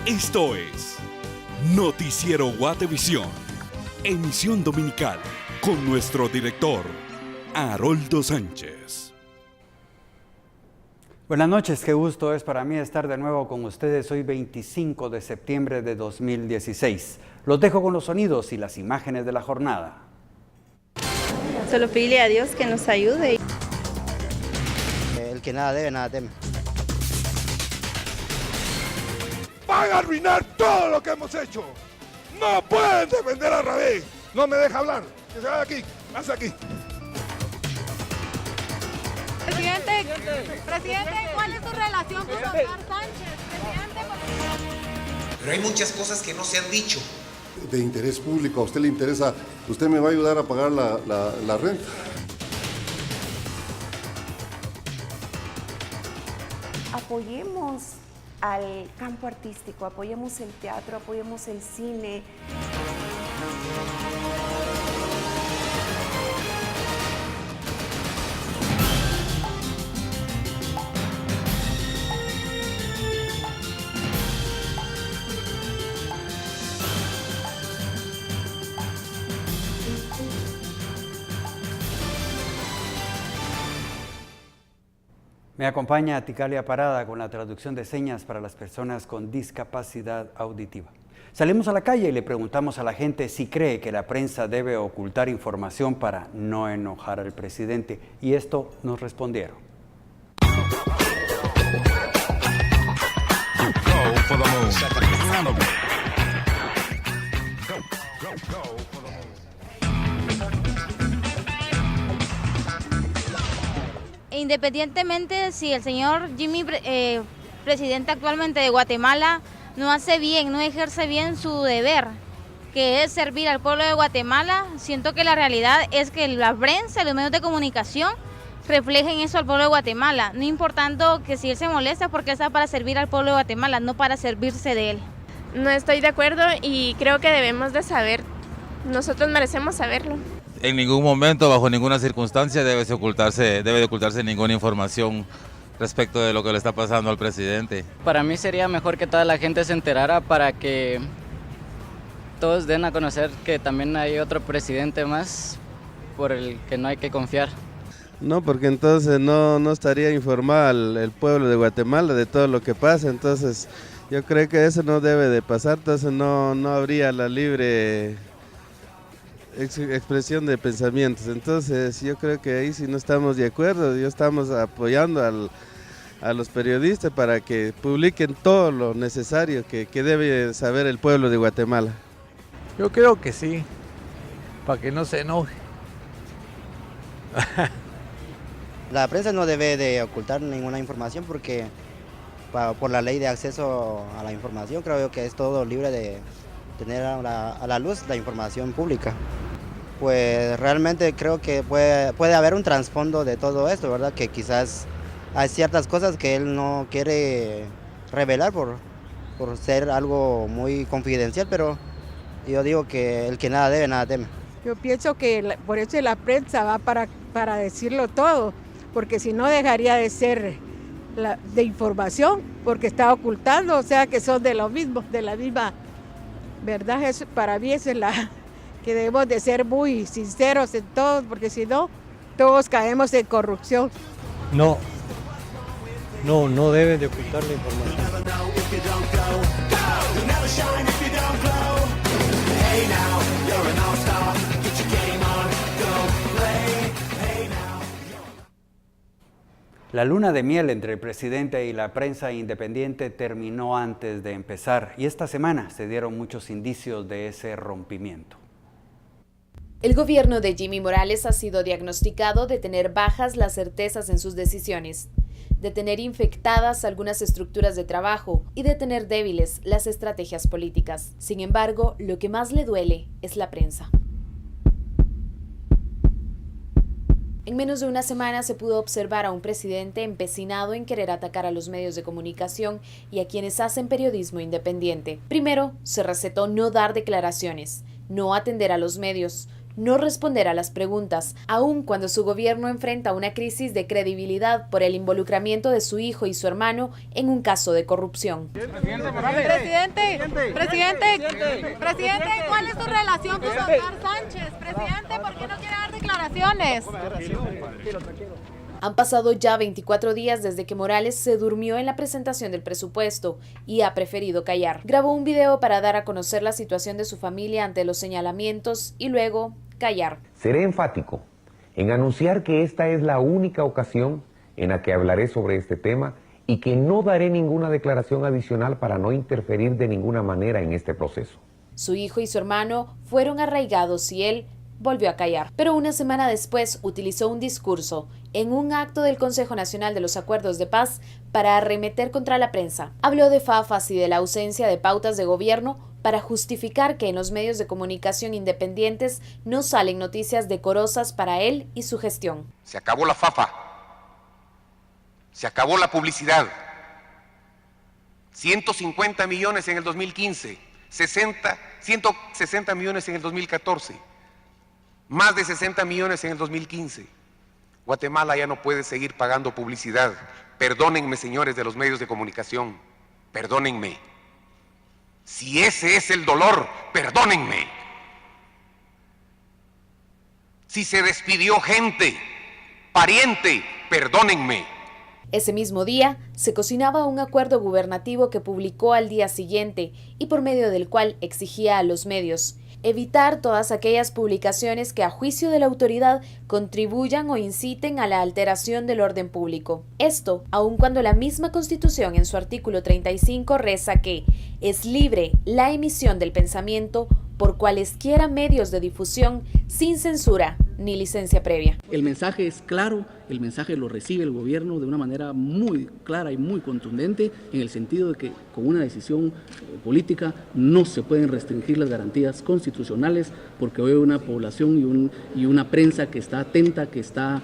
Esto es Noticiero Guatevisión, emisión dominical con nuestro director, Haroldo Sánchez. Buenas noches, qué gusto es para mí estar de nuevo con ustedes hoy 25 de septiembre de 2016. Los dejo con los sonidos y las imágenes de la jornada. Solo pedirle a Dios que nos ayude. El que nada debe, nada teme. Van a arruinar todo lo que hemos hecho. No pueden defender a Rabé. No me deja hablar. Que se vaya aquí. Haz aquí. Presidente, ¿cuál es su relación con Oscar Sánchez? Pero hay muchas cosas que no se han dicho. De interés público, a usted le interesa, usted me va a ayudar a pagar la renta. Apoyemos al campo artístico, apoyemos el teatro, apoyemos el cine. Me acompaña Ticalia Parada con la traducción de señas para las personas con discapacidad auditiva. Salimos a la calle y le preguntamos a la gente si cree que la prensa debe ocultar información para no enojar al presidente, y esto nos respondieron. Independientemente si el señor Jimmy, presidente actualmente de Guatemala, no hace bien, no ejerce bien su deber, que es servir al pueblo de Guatemala, siento que la realidad es que la prensa y los medios de comunicación reflejen eso al pueblo de Guatemala, no importando que si él se molesta porque está para servir al pueblo de Guatemala, no para servirse de él. No estoy de acuerdo y creo que debemos de saber, nosotros merecemos saberlo. En ningún momento, bajo ninguna circunstancia, debe de ocultarse ninguna información respecto de lo que le está pasando al presidente. Para mí sería mejor que toda la gente se enterara para que todos den a conocer que también hay otro presidente más por el que no hay que confiar. No, porque entonces no estaría informado el pueblo de Guatemala de todo lo que pasa, entonces yo creo que eso no debe de pasar, entonces no habría la libre expresión de pensamientos. Entonces yo creo que ahí sí no estamos de acuerdo, yo estamos apoyando a los periodistas para que publiquen todo lo necesario que debe saber el pueblo de Guatemala. Yo creo que sí, para que no se enoje. La prensa no debe de ocultar ninguna información porque por la ley de acceso a la información creo que es todo libre de tener a la luz la información pública. Pues realmente creo que puede haber un trasfondo de todo esto, ¿verdad? Que quizás hay ciertas cosas que él no quiere revelar por ser algo muy confidencial, pero yo digo que el que nada debe, nada teme. Yo pienso que por eso la prensa va para decirlo todo, porque si no dejaría de ser de información, porque está ocultando, o sea que son de lo mismo, de la misma verdad. Eso, para mí esa es la que debemos de ser muy sinceros en todo, porque si no, todos caemos en corrupción. No deben de ocultar la información. La luna de miel entre el presidente y la prensa independiente terminó antes de empezar, y esta semana se dieron muchos indicios de ese rompimiento. El gobierno de Jimmy Morales ha sido diagnosticado de tener bajas las certezas en sus decisiones, de tener infectadas algunas estructuras de trabajo y de tener débiles las estrategias políticas. Sin embargo, lo que más le duele es la prensa. En menos de una semana se pudo observar a un presidente empecinado en querer atacar a los medios de comunicación y a quienes hacen periodismo independiente. Primero, se recetó no dar declaraciones, no atender a los medios, no responder a las preguntas, aun cuando su gobierno enfrenta una crisis de credibilidad por el involucramiento de su hijo y su hermano en un caso de corrupción. Presidente, ¿cuál es su relación con Oscar Sánchez? Presidente, ¿por qué no quiere dar declaraciones? Han pasado ya 24 días desde que Morales se durmió en la presentación del presupuesto y ha preferido callar. Grabó un video para dar a conocer la situación de su familia ante los señalamientos y luego callar. Seré enfático en anunciar que esta es la única ocasión en la que hablaré sobre este tema y que no daré ninguna declaración adicional para no interferir de ninguna manera en este proceso. Su hijo y su hermano fueron arraigados y él volvió a callar. Pero una semana después utilizó un discurso en un acto del Consejo Nacional de los Acuerdos de Paz para arremeter contra la prensa. Habló de fafas y de la ausencia de pautas de gobierno para justificar que en los medios de comunicación independientes no salen noticias decorosas para él y su gestión. Se acabó la fafa. Se acabó la publicidad. 150 millones en el 2015, 160 millones en el 2014, más de 60 millones en el 2015. Guatemala ya no puede seguir pagando publicidad. Perdónenme, señores de los medios de comunicación, perdónenme. Si ese es el dolor, perdónenme. Si se despidió gente, pariente, perdónenme. Ese mismo día se cocinaba un acuerdo gubernativo que publicó al día siguiente y por medio del cual exigía a los medios evitar todas aquellas publicaciones que a juicio de la autoridad contribuyan o inciten a la alteración del orden público. Esto, aun cuando la misma Constitución en su artículo 35 reza que es libre la emisión del pensamiento por cualesquiera medios de difusión sin censura ni licencia previa. El mensaje es claro, el mensaje lo recibe el gobierno de una manera muy clara y muy contundente, en el sentido de que con una decisión política no se pueden restringir las garantías constitucionales, porque hoy hay una población y una prensa que está atenta, que está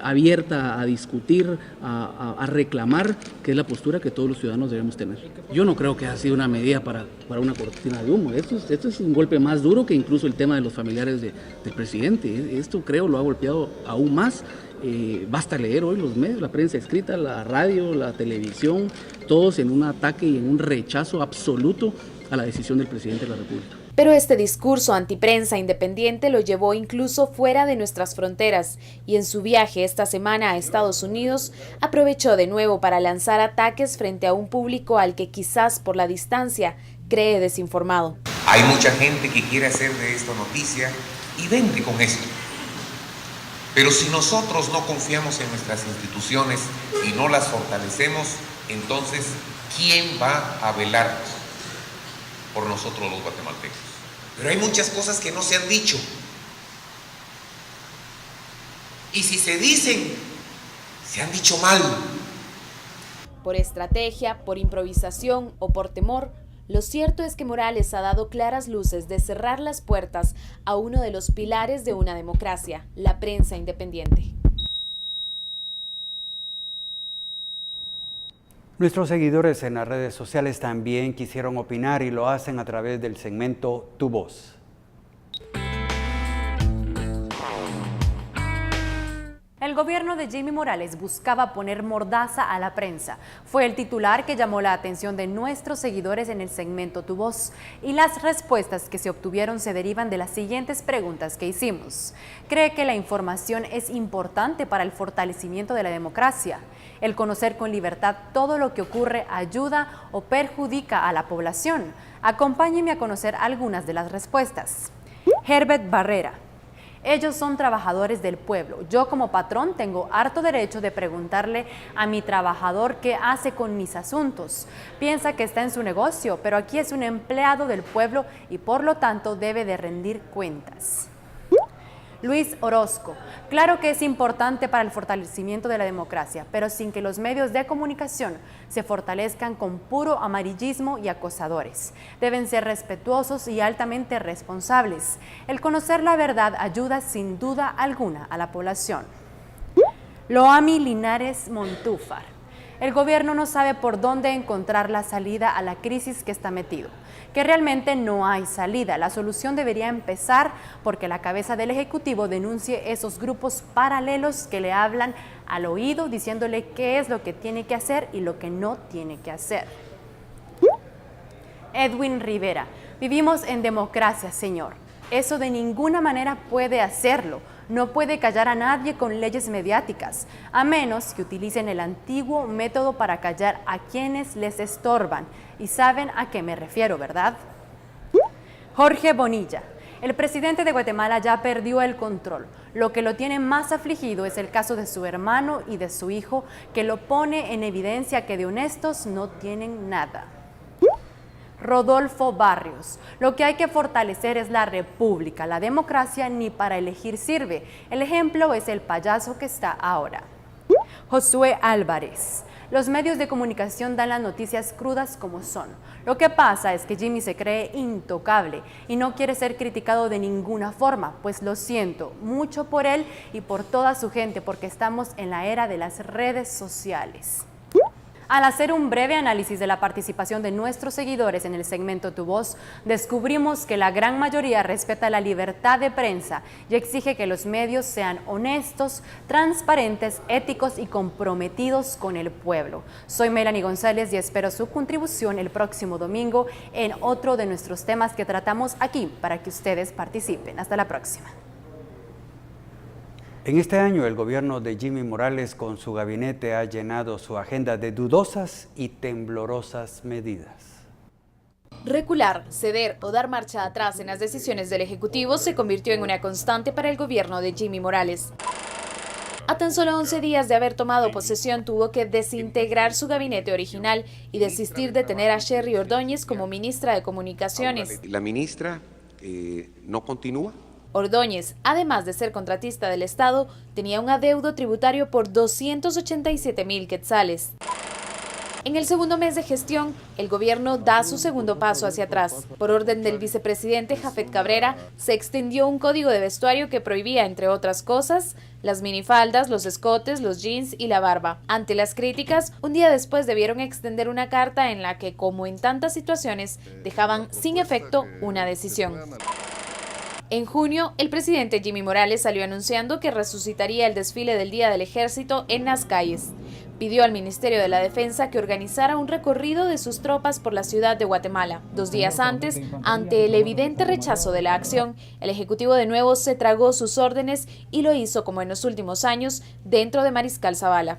abierta a discutir, a reclamar, que es la postura que todos los ciudadanos debemos tener. Yo no creo que haya sido una medida para una cortina de humo. Esto es un golpe más duro que incluso el tema de los familiares del presidente. Esto creo lo ha golpeado aún más. Basta leer hoy los medios, la prensa escrita, la radio, la televisión, todos en un ataque y en un rechazo absoluto a la decisión del presidente de la República. Pero este discurso antiprensa independiente lo llevó incluso fuera de nuestras fronteras y en su viaje esta semana a Estados Unidos aprovechó de nuevo para lanzar ataques frente a un público al que quizás por la distancia cree desinformado. Hay mucha gente que quiere hacer de esto noticia y vende con esto. Pero si nosotros no confiamos en nuestras instituciones y no las fortalecemos, entonces, ¿quién va a velar por nosotros los guatemaltecos? Pero hay muchas cosas que no se han dicho. Y si se dicen, se han dicho mal. Por estrategia, por improvisación o por temor, lo cierto es que Morales ha dado claras luces de cerrar las puertas a uno de los pilares de una democracia, la prensa independiente. Nuestros seguidores en las redes sociales también quisieron opinar y lo hacen a través del segmento Tu Voz. El gobierno de Jimmy Morales buscaba poner mordaza a la prensa. Fue el titular que llamó la atención de nuestros seguidores en el segmento Tu Voz. Y las respuestas que se obtuvieron se derivan de las siguientes preguntas que hicimos. ¿Cree que la información es importante para el fortalecimiento de la democracia? ¿El conocer con libertad todo lo que ocurre ayuda o perjudica a la población? Acompáñenme a conocer algunas de las respuestas. Herbert Barrera. Ellos son trabajadores del pueblo. Yo como patrón tengo harto derecho de preguntarle a mi trabajador qué hace con mis asuntos. Piensa que está en su negocio, pero aquí es un empleado del pueblo y por lo tanto debe de rendir cuentas. Luis Orozco. Claro que es importante para el fortalecimiento de la democracia, pero sin que los medios de comunicación se fortalezcan con puro amarillismo y acosadores. Deben ser respetuosos y altamente responsables. El conocer la verdad ayuda sin duda alguna a la población. Loami Linares Montúfar. El gobierno no sabe por dónde encontrar la salida a la crisis que está metido, que realmente no hay salida. La solución debería empezar porque la cabeza del Ejecutivo denuncie esos grupos paralelos que le hablan al oído diciéndole qué es lo que tiene que hacer y lo que no tiene que hacer. Edwin Rivera, vivimos en democracia, señor. Eso de ninguna manera puede hacerlo. No puede callar a nadie con leyes mediáticas, a menos que utilicen el antiguo método para callar a quienes les estorban. Y saben a qué me refiero, ¿verdad? Jorge Bonilla. El presidente de Guatemala ya perdió el control. Lo que lo tiene más afligido es el caso de su hermano y de su hijo, que lo pone en evidencia que de honestos no tienen nada. Rodolfo Barrios. Lo que hay que fortalecer es la república. La democracia ni para elegir sirve. El ejemplo es el payaso que está ahora. Josué Álvarez. Los medios de comunicación dan las noticias crudas como son. Lo que pasa es que Jimmy se cree intocable y no quiere ser criticado de ninguna forma, pues lo siento mucho por él y por toda su gente, porque estamos en la era de las redes sociales. Al hacer un breve análisis de la participación de nuestros seguidores en el segmento Tu Voz, descubrimos que la gran mayoría respeta la libertad de prensa y exige que los medios sean honestos, transparentes, éticos y comprometidos con el pueblo. Soy Melanie González y espero su contribución el próximo domingo en otro de nuestros temas que tratamos aquí para que ustedes participen. Hasta la próxima. En este año, el gobierno de Jimmy Morales con su gabinete ha llenado su agenda de dudosas y temblorosas medidas. Recular, ceder o dar marcha atrás en las decisiones del Ejecutivo se convirtió en una constante para el gobierno de Jimmy Morales. A tan solo 11 días de haber tomado posesión, tuvo que desintegrar su gabinete original y desistir de tener a Sherry Ordóñez como ministra de Comunicaciones. La ministra no continúa. Ordóñez, además de ser contratista del Estado, tenía un adeudo tributario por 287,000 quetzales. En el segundo mes de gestión, el gobierno da su segundo paso hacia atrás. Por orden del vicepresidente Jafet Cabrera, se extendió un código de vestuario que prohibía, entre otras cosas, las minifaldas, los escotes, los jeans y la barba. Ante las críticas, un día después debieron extender una carta en la que, como en tantas situaciones, dejaban sin efecto una decisión. En junio, el presidente Jimmy Morales salió anunciando que resucitaría el desfile del Día del Ejército en las calles. Pidió al Ministerio de la Defensa que organizara un recorrido de sus tropas por la ciudad de Guatemala. 2 días antes, ante el evidente rechazo de la acción, el Ejecutivo de nuevo se tragó sus órdenes y lo hizo como en los últimos años dentro de Mariscal Zavala.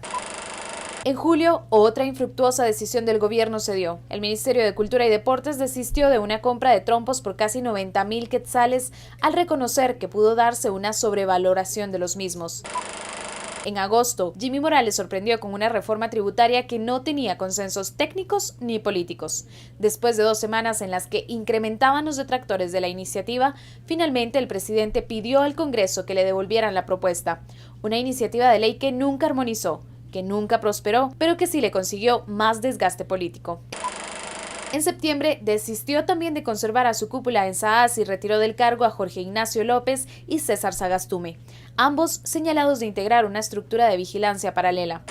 En julio, otra infructuosa decisión del gobierno se dio. El Ministerio de Cultura y Deportes desistió de una compra de trompos por casi 90,000 quetzales al reconocer que pudo darse una sobrevaloración de los mismos. En agosto, Jimmy Morales sorprendió con una reforma tributaria que no tenía consensos técnicos ni políticos. Después de 2 semanas en las que incrementaban los detractores de la iniciativa, finalmente el presidente pidió al Congreso que le devolvieran la propuesta. Una iniciativa de ley que nunca armonizó, que nunca prosperó, pero que sí le consiguió más desgaste político. En septiembre desistió también de conservar a su cúpula en SAAS y retiró del cargo a Jorge Ignacio López y César Sagastume, ambos señalados de integrar una estructura de vigilancia paralela.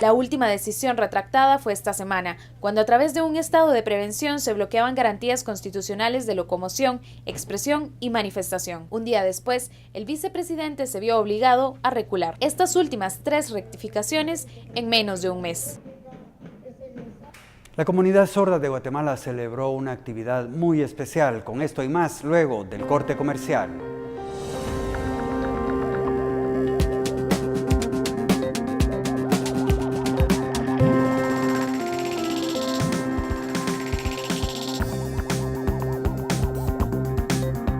La última decisión retractada fue esta semana, cuando a través de un estado de prevención se bloqueaban garantías constitucionales de locomoción, expresión y manifestación. Un día después, el vicepresidente se vio obligado a recular estas últimas 3 rectificaciones en menos de un mes. La comunidad sorda de Guatemala celebró una actividad muy especial. Con esto y más, luego del corte comercial.